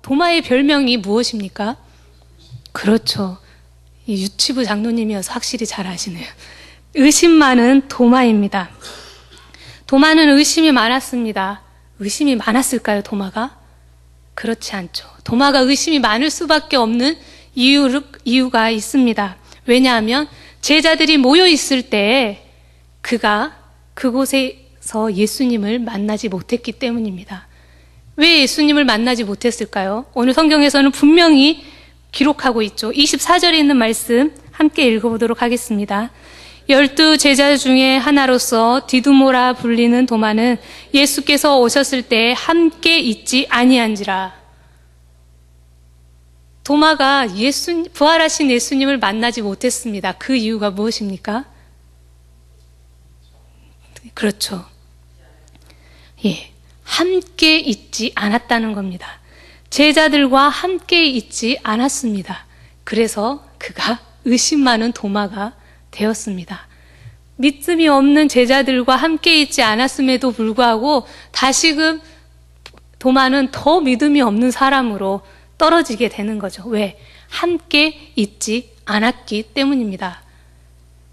도마의 별명이 무엇입니까? 그렇죠. 이 유치부 장로님이어서 확실히 잘 아시네요. 의심 많은 도마입니다. 도마는 의심이 많았습니다. 의심이 많았을까요, 도마가? 그렇지 않죠. 도마가 의심이 많을 수밖에 없는 이유가 있습니다. 왜냐하면 제자들이 모여 있을 때 그가 그곳에서 예수님을 만나지 못했기 때문입니다. 왜 예수님을 만나지 못했을까요? 오늘 성경에서는 분명히 기록하고 있죠. 24절에 있는 말씀 함께 읽어보도록 하겠습니다. 12 제자 중에 하나로서 디두모라 불리는 도마는 예수께서 오셨을 때 함께 있지 아니한지라. 도마가 부활하신 예수님을 만나지 못했습니다. 그 이유가 무엇입니까? 그렇죠. 함께 있지 않았다는 겁니다. 제자들과 함께 있지 않았습니다. 그래서 그가 의심 많은 도마가 되었습니다. 믿음이 없는 제자들과 함께 있지 않았음에도 불구하고 다시금 도마는 더 믿음이 없는 사람으로 떨어지게 되는 거죠. 왜? 함께 있지 않았기 때문입니다.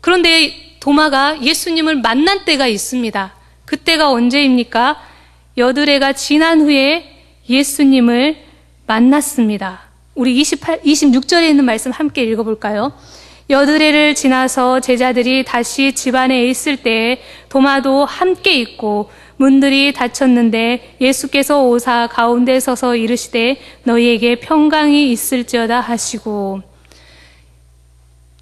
그런데 도마가 예수님을 만난 때가 있습니다. 그때가 언제입니까? 여드레가 지난 후에 예수님을 만났습니다. 우리 26절에 있는 말씀 함께 읽어볼까요? 여드레를 지나서 제자들이 다시 집안에 있을 때 도마도 함께 있고 문들이 닫혔는데 예수께서 오사 가운데 서서 이르시되 너희에게 평강이 있을지어다 하시고.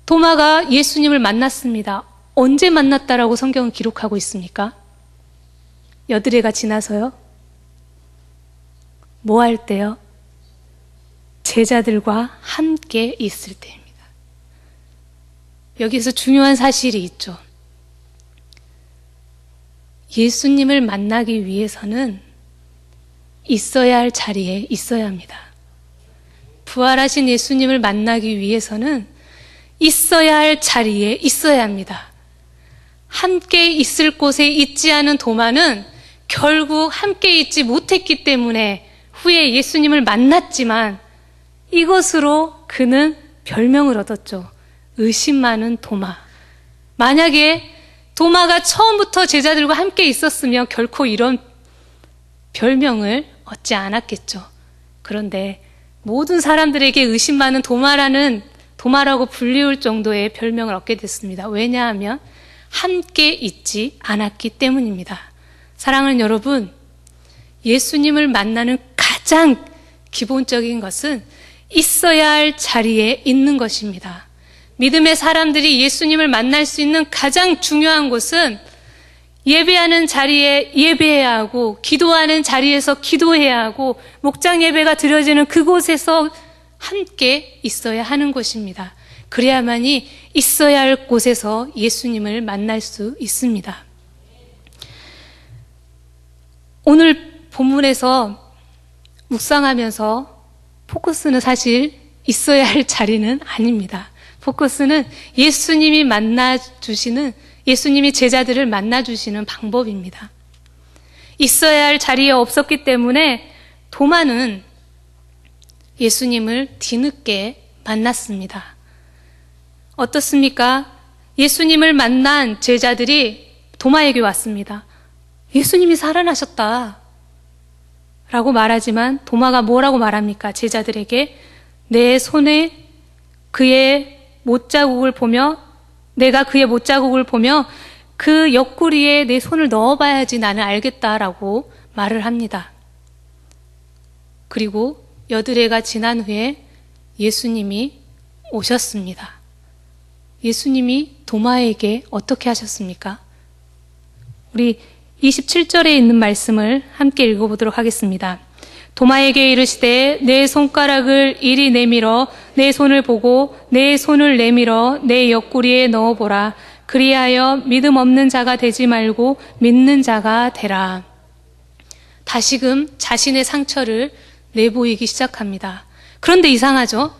도마가 예수님을 만났습니다. 언제 만났다라고 성경은 기록하고 있습니까? 여드레가 지나서요? 뭐 할 때요? 제자들과 함께 있을 때입니다. 여기서 중요한 사실이 있죠. 예수님을 만나기 위해서는 있어야 할 자리에 있어야 합니다. 부활하신 예수님을 만나기 위해서는 있어야 할 자리에 있어야 합니다. 함께 있을 곳에 있지 않은 도마는 결국 함께 있지 못했기 때문에 후에 예수님을 만났지만 이것으로 그는 별명을 얻었죠. 의심 많은 도마. 만약에 도마가 처음부터 제자들과 함께 있었으면 결코 이런 별명을 얻지 않았겠죠. 그런데 모든 사람들에게 의심 많은 도마라고 불리울 정도의 별명을 얻게 됐습니다. 왜냐하면 함께 있지 않았기 때문입니다. 사랑하는 여러분, 예수님을 만나는 가장 기본적인 것은 있어야 할 자리에 있는 것입니다. 믿음의 사람들이 예수님을 만날 수 있는 가장 중요한 곳은 예배하는 자리에 예배해야 하고 기도하는 자리에서 기도해야 하고 목장 예배가 드려지는 그곳에서 함께 있어야 하는 곳입니다. 그래야만이 있어야 할 곳에서 예수님을 만날 수 있습니다. 오늘 본문에서 묵상하면서 포커스는 사실 있어야 할 자리는 아닙니다. 포커스는 예수님이 제자들을 만나주시는 방법입니다. 있어야 할 자리에 없었기 때문에 도마는 예수님을 뒤늦게 만났습니다. 어떻습니까? 예수님을 만난 제자들이 도마에게 왔습니다. 예수님이 살아나셨다 라고 말하지만 도마가 뭐라고 말합니까? 제자들에게 내 손에 그의 못자국을 보며 내가 그의 못자국을 보며 그 옆구리에 내 손을 넣어봐야지 나는 알겠다라고 말을 합니다. 그리고 여드레가 지난 후에 예수님이 오셨습니다. 예수님이 도마에게 어떻게 하셨습니까? 우리 27절에 있는 말씀을 함께 읽어보도록 하겠습니다. 도마에게 이르시되 내 손가락을 이리 내밀어 내 손을 보고 내 손을 내밀어 내 옆구리에 넣어보라. 그리하여 믿음 없는 자가 되지 말고 믿는 자가 되라. 다시금 자신의 상처를 내보이기 시작합니다. 그런데 이상하죠?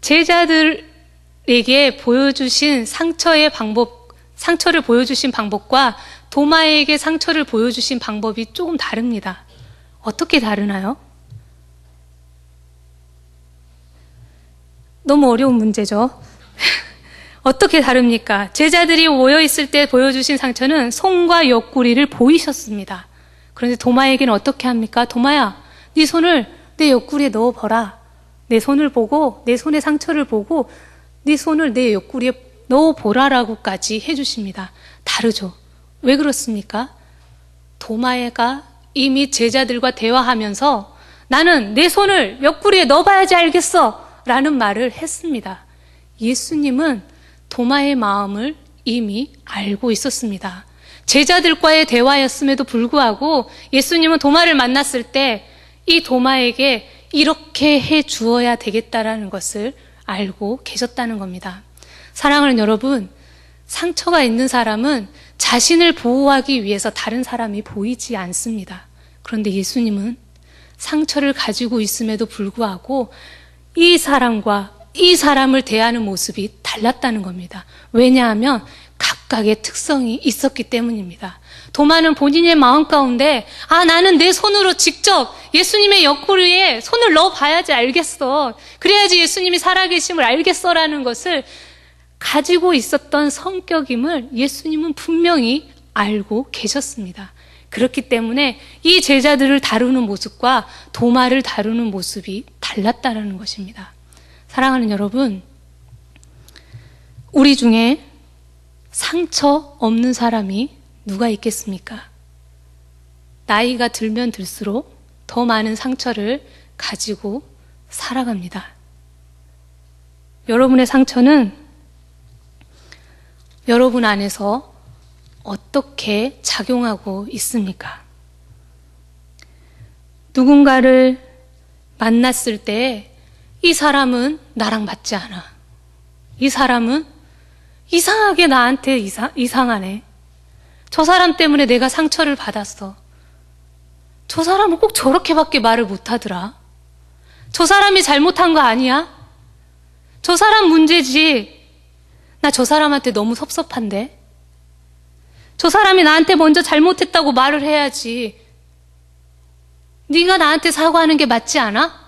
제자들에게 보여주신 상처를 보여주신 방법과 도마에게 상처를 보여주신 방법이 조금 다릅니다. 어떻게 다르나요? 너무 어려운 문제죠. 어떻게 다릅니까? 제자들이 모여있을 때 보여주신 상처는 손과 옆구리를 보이셨습니다. 그런데 도마에게는 어떻게 합니까? 도마야, 네 손을 내 옆구리에 넣어보라. 내 손을 보고, 내 손의 상처를 보고 네 손을 내 옆구리에 넣어보라라고까지 해주십니다. 다르죠? 왜 그렇습니까? 도마가 이미 제자들과 대화하면서 나는 내 손을 옆구리에 넣어봐야지 알겠어 라는 말을 했습니다. 예수님은 도마의 마음을 이미 알고 있었습니다. 제자들과의 대화였음에도 불구하고 예수님은 도마를 만났을 때 이 도마에게 이렇게 해 주어야 되겠다라는 것을 알고 계셨다는 겁니다. 사랑하는 여러분, 상처가 있는 사람은 자신을 보호하기 위해서 다른 사람이 보이지 않습니다. 그런데 예수님은 상처를 가지고 있음에도 불구하고 이 사람과 이 사람을 대하는 모습이 달랐다는 겁니다. 왜냐하면 각각의 특성이 있었기 때문입니다. 도마는 본인의 마음 가운데 나는 내 손으로 직접 예수님의 옆구리에 손을 넣어봐야지 알겠어. 그래야지 예수님이 살아계심을 알겠어라는 것을 가지고 있었던 성격임을 예수님은 분명히 알고 계셨습니다. 그렇기 때문에 이 제자들을 다루는 모습과 도마를 다루는 모습이 달랐다는 것입니다. 사랑하는 여러분, 우리 중에 상처 없는 사람이 누가 있겠습니까? 나이가 들면 들수록 더 많은 상처를 가지고 살아갑니다. 여러분의 상처는 여러분 안에서 어떻게 작용하고 있습니까? 누군가를 만났을 때 이 사람은 나랑 맞지 않아. 이 사람은 이상하게 나한테 이상하네. 저 사람 때문에 내가 상처를 받았어. 저 사람은 꼭 저렇게밖에 말을 못하더라. 저 사람이 잘못한 거 아니야? 저 사람 문제지. 나 저 사람한테 너무 섭섭한데? 저 사람이 나한테 먼저 잘못했다고 말을 해야지. 네가 나한테 사과하는 게 맞지 않아?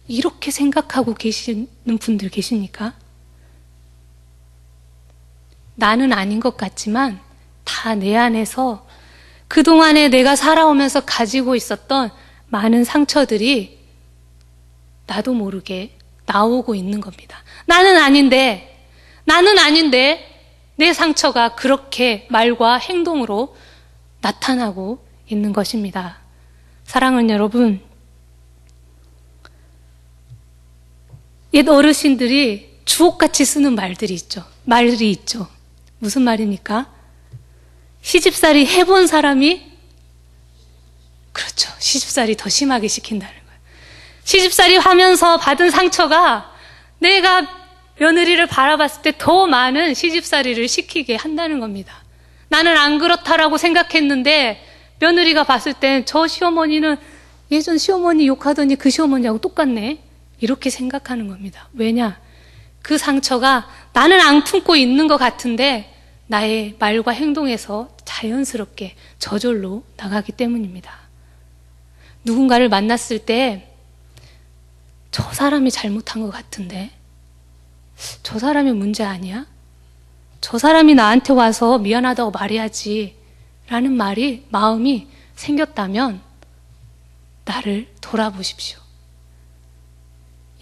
이렇게 생각하고 계시는 분들 계십니까? 나는 아닌 것 같지만 다 내 안에서 그동안에 내가 살아오면서 가지고 있었던 많은 상처들이 나도 모르게 나오고 있는 겁니다. 나는 아닌데 내 상처가 그렇게 말과 행동으로 나타나고 있는 것입니다. 사랑하는 여러분, 옛 어르신들이 주옥같이 쓰는 말이 있죠. 무슨 말입니까? 시집살이 해본 사람이, 그렇죠, 시집살이 더 심하게 시킨다는 거예요. 시집살이 하면서 받은 상처가 내가 며느리를 바라봤을 때 더 많은 시집살이를 시키게 한다는 겁니다. 나는 안 그렇다라고 생각했는데 며느리가 봤을 땐 저 시어머니는 예전 시어머니 욕하더니 그 시어머니하고 똑같네, 이렇게 생각하는 겁니다. 왜냐? 그 상처가 나는 안 품고 있는 것 같은데 나의 말과 행동에서 자연스럽게 저절로 나가기 때문입니다. 누군가를 만났을 때 저 사람이 잘못한 것 같은데, 저 사람이 문제 아니야? 저 사람이 나한테 와서 미안하다고 말해야지 라는 마음이 생겼다면 나를 돌아보십시오.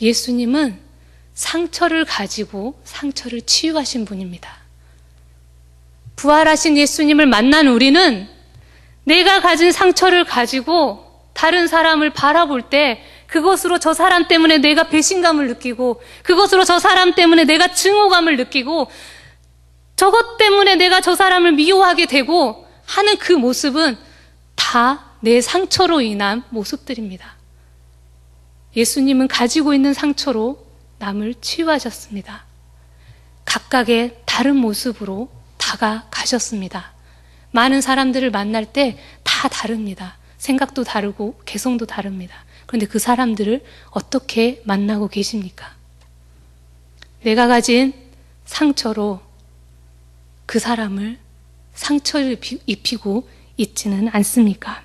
예수님은 상처를 가지고 상처를 치유하신 분입니다. 부활하신 예수님을 만난 우리는 내가 가진 상처를 가지고 다른 사람을 바라볼 때 그것으로 저 사람 때문에 내가 배신감을 느끼고, 그것으로 저 사람 때문에 내가 증오감을 느끼고, 저것 때문에 내가 저 사람을 미워하게 되고 하는 그 모습은 다 내 상처로 인한 모습들입니다. 예수님은 가지고 있는 상처로 남을 치유하셨습니다. 각각의 다른 모습으로 다가가셨습니다. 많은 사람들을 만날 때 다 다릅니다. 생각도 다르고 개성도 다릅니다. 그런데 그 사람들을 어떻게 만나고 계십니까? 내가 가진 상처로 그 사람을 상처를 입히고 있지는 않습니까?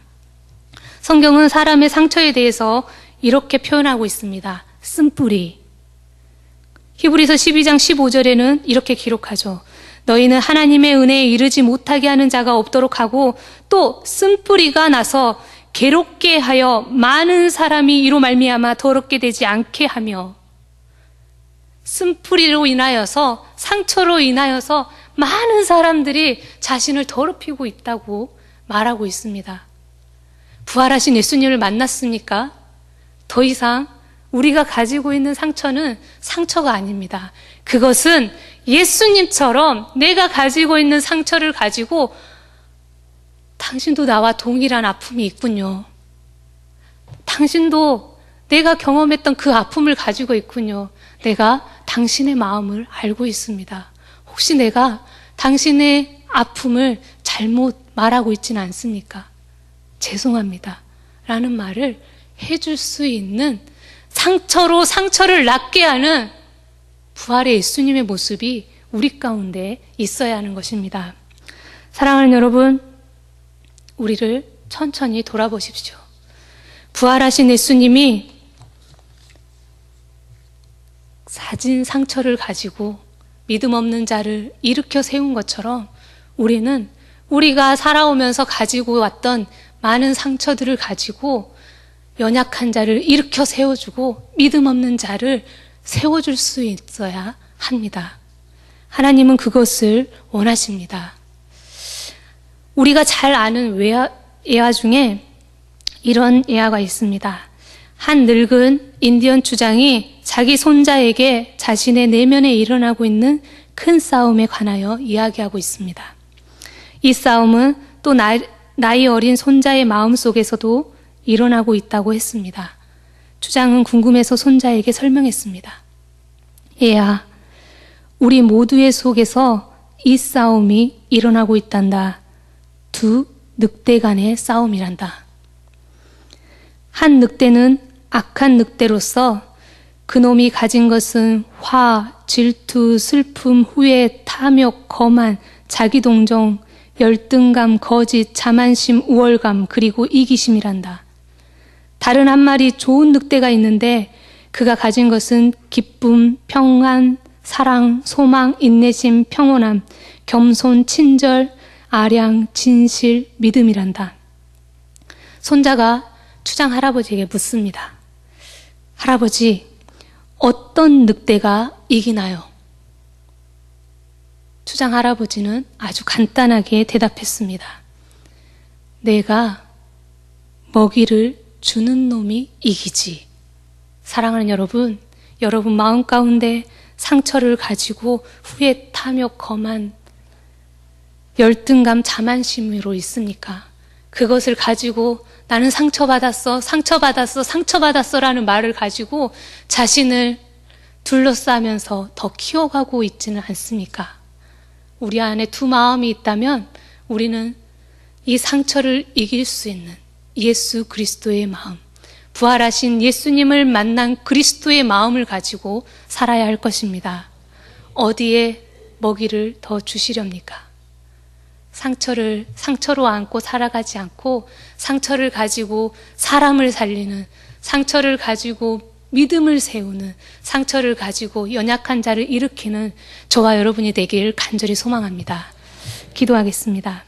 성경은 사람의 상처에 대해서 이렇게 표현하고 있습니다. 쓴뿌리. 히브리서 12장 15절에는 이렇게 기록하죠. 너희는 하나님의 은혜에 이르지 못하게 하는 자가 없도록 하고 또 쓴뿌리가 나서 괴롭게 하여 많은 사람이 이로 말미암아 더럽게 되지 않게 하며, 쓴뿌리로 인하여서, 상처로 인하여서 많은 사람들이 자신을 더럽히고 있다고 말하고 있습니다. 부활하신 예수님을 만났습니까? 더 이상 우리가 가지고 있는 상처는 상처가 아닙니다. 그것은 예수님처럼 내가 가지고 있는 상처를 가지고 당신도 나와 동일한 아픔이 있군요. 당신도 내가 경험했던 그 아픔을 가지고 있군요. 내가 당신의 마음을 알고 있습니다. 혹시 내가 당신의 아픔을 잘못 말하고 있지는 않습니까? 죄송합니다. 라는 말을 해줄 수 있는, 상처로 상처를 낫게 하는 부활의 예수님의 모습이 우리 가운데 있어야 하는 것입니다. 사랑하는 여러분, 우리를 천천히 돌아보십시오. 부활하신 예수님이 사진 상처를 가지고 믿음 없는 자를 일으켜 세운 것처럼 우리는 우리가 살아오면서 가지고 왔던 많은 상처들을 가지고 연약한 자를 일으켜 세워주고 믿음 없는 자를 세워줄 수 있어야 합니다. 하나님은 그것을 원하십니다. 우리가 잘 아는 예화 중에 이런 예화가 있습니다. 한 늙은 인디언 주장이 자기 손자에게 자신의 내면에 일어나고 있는 큰 싸움에 관하여 이야기하고 있습니다. 이 싸움은 또 나이 어린 손자의 마음속에서도 일어나고 있다고 했습니다. 주장은 궁금해서 손자에게 설명했습니다. 얘야, 우리 모두의 속에서 이 싸움이 일어나고 있단다. 두 늑대 간의 싸움이란다. 한 늑대는 악한 늑대로서 그놈이 가진 것은 화, 질투, 슬픔, 후회, 탐욕, 거만, 자기동정, 열등감, 거짓, 자만심, 우월감, 그리고 이기심이란다. 다른 한 마리 좋은 늑대가 있는데 그가 가진 것은 기쁨, 평안, 사랑, 소망, 인내심, 평온함, 겸손, 친절, 아량, 진실, 믿음이란다. 손자가 추장 할아버지에게 묻습니다. 할아버지, 어떤 늑대가 이기나요? 추장 할아버지는 아주 간단하게 대답했습니다. 내가 먹이를 주는 놈이 이기지. 사랑하는 여러분, 여러분 마음 가운데 상처를 가지고 후회, 탐욕, 거만, 열등감, 자만심으로 있습니까? 그것을 가지고 나는 상처받았어, 상처받았어, 상처받았어라는 말을 가지고 자신을 둘러싸면서 더 키워가고 있지는 않습니까? 우리 안에 두 마음이 있다면 우리는 이 상처를 이길 수 있는 예수 그리스도의 마음, 부활하신 예수님을 만난 그리스도의 마음을 가지고 살아야 할 것입니다. 어디에 먹이를 더 주시렵니까? 상처를 상처로 안고 살아가지 않고 상처를 가지고 사람을 살리는, 상처를 가지고 믿음을 세우는, 상처를 가지고 연약한 자를 일으키는 저와 여러분이 되길 간절히 소망합니다. 기도하겠습니다.